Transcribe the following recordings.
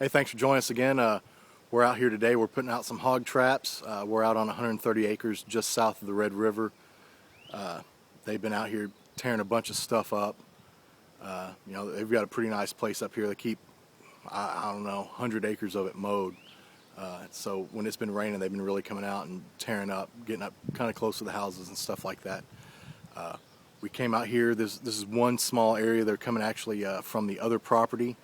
Hey, thanks for joining us again. We're out here today. We're putting out some hog traps. We're out on 130 acres just south of the Red River. They've been out here tearing a bunch of stuff up. They've got a pretty nice place up here. They keep, I don't know, 100 acres of it mowed. So when it's been raining, they've been really coming out and tearing up, getting up kind of close to the houses and stuff like that. We came out here. This is one small area. They're coming actually from the other property,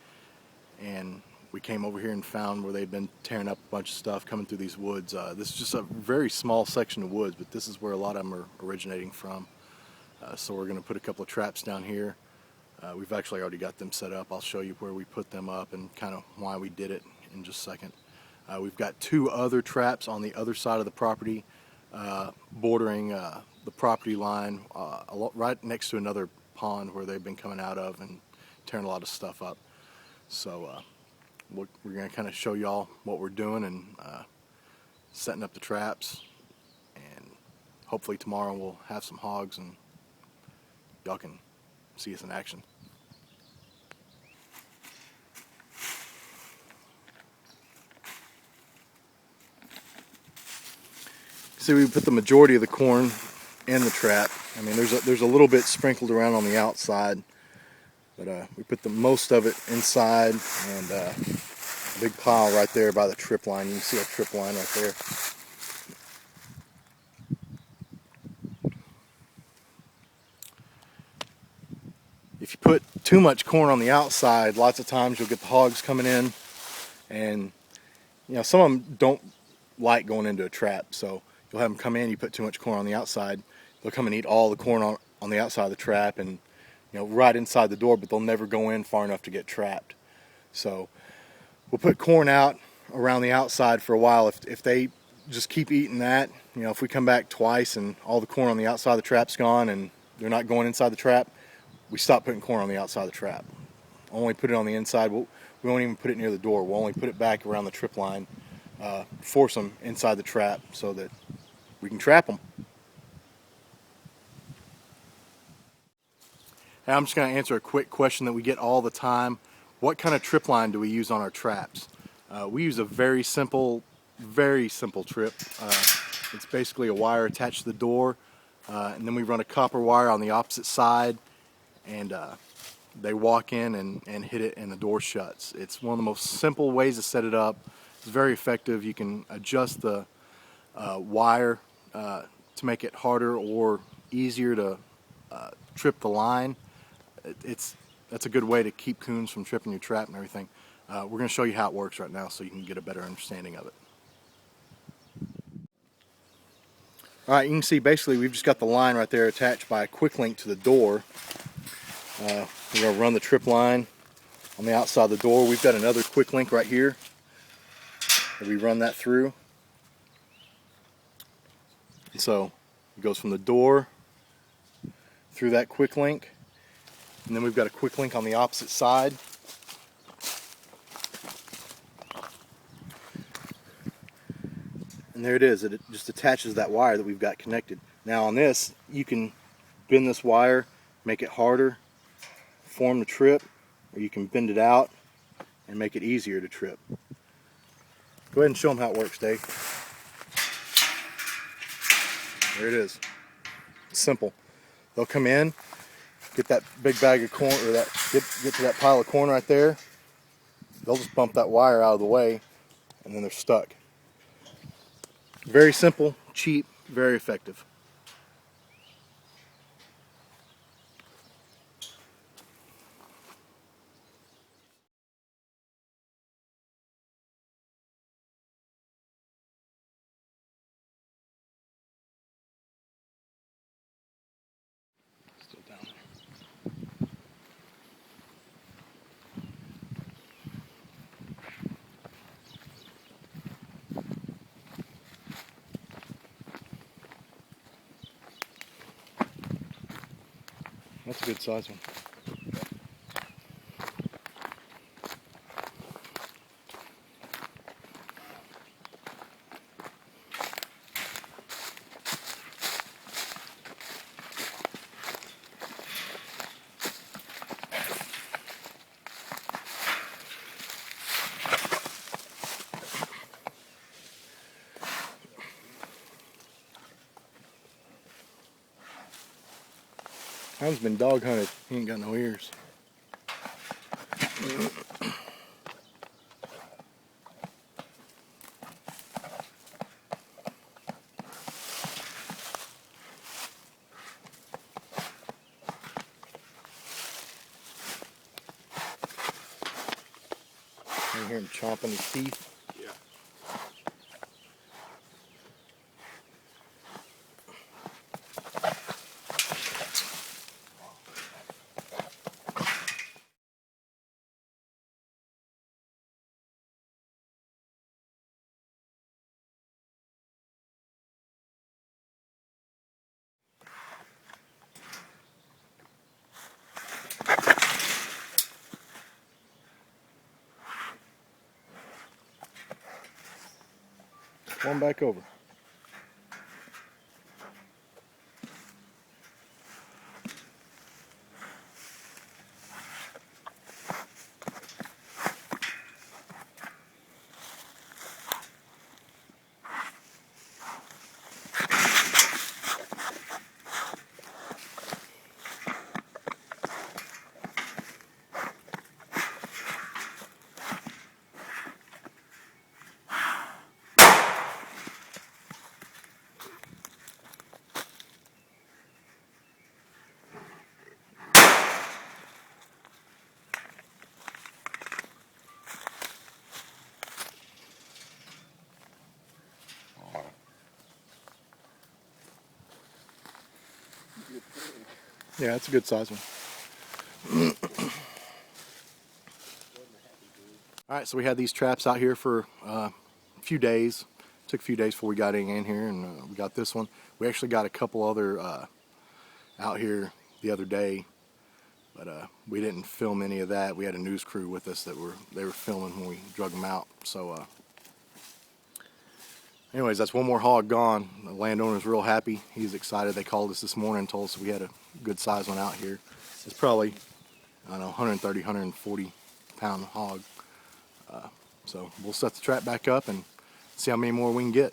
and we came over here and found where they've been tearing up a bunch of stuff coming through these woods. This is just a very small section of woods, but this is where a lot of them are originating from. So we're going to put a couple of traps down here. We've actually already got them set up. I'll show you where we put them up and kind of why we did it in just a second. We've got two other traps on the other side of the property, bordering the property line, right next to another pond where they've been coming out of and tearing a lot of stuff up. So we're going to kind of show y'all what we're doing and setting up the traps, and hopefully tomorrow we'll have some hogs and y'all can see us in action. See, we put the majority of the corn in the trap. I mean, there's a little bit sprinkled around on the outside, but we put the most of it inside, and a big pile right there by the trip line. You can see a trip line right there. If you put too much corn on the outside, lots of times you'll get the hogs coming in, and some of them don't like going into a trap, so you'll have them come in, you put too much corn on the outside, they'll come and eat all the corn on the outside of the trap and right inside the door, but they'll never go in far enough to get trapped. So we'll put corn out around the outside for a while. If they just keep eating that, if we come back twice and all the corn on the outside of the trap's gone and they're not going inside the trap, we stop putting corn on the outside of the trap. Only put it on the inside. We won't even put it near the door. We'll only put it back around the trip line, force them inside the trap so that we can trap them. Hey, I'm just going to answer a quick question that we get all the time. What kind of trip line do we use on our traps? We use a very simple trip. It's basically a wire attached to the door, and then we run a copper wire on the opposite side, and they walk in and hit it and the door shuts. It's one of the most simple ways to set it up. It's very effective. You can adjust the wire to make it harder or easier to trip the line. That's a good way to keep coons from tripping your trap and everything. We're going to show you how it works right now so you can get a better understanding of it. Alright, you can see basically we've just got the line right there attached by a quick link to the door. We're going to run the trip line on the outside of the door. We've got another quick link right here. And we run that through. And so it goes from the door through that quick link. And then we've got a quick link on the opposite side. And there it is. It just attaches that wire that we've got connected. Now on this, you can bend this wire, make it harder, form the trip, or you can bend it out and make it easier to trip. Go ahead and show them how it works, Dave. There it is. It's simple. They'll come in, get that big bag of corn, or get to that pile of corn right there. They'll just bump that wire out of the way, and then they're stuck. Very simple, cheap, very effective. Still down there. That's a good size one. Mine's been dog hunted. He ain't got no ears. You hear him chomping his teeth. Yeah. One back over. Yeah, that's a good size one. Alright, so we had these traps out here for a few days. Took a few days before we got in here, and we got this one. We actually got a couple other out here the other day, but we didn't film any of that. We had a news crew with us that they were filming when we drug them out. So anyways, that's one more hog gone. The landowner's real happy. He's excited. They called us this morning and told us we had a good size one out here. It's probably, I don't know, 130, 140 pound hog. So we'll set the trap back up and see how many more we can get.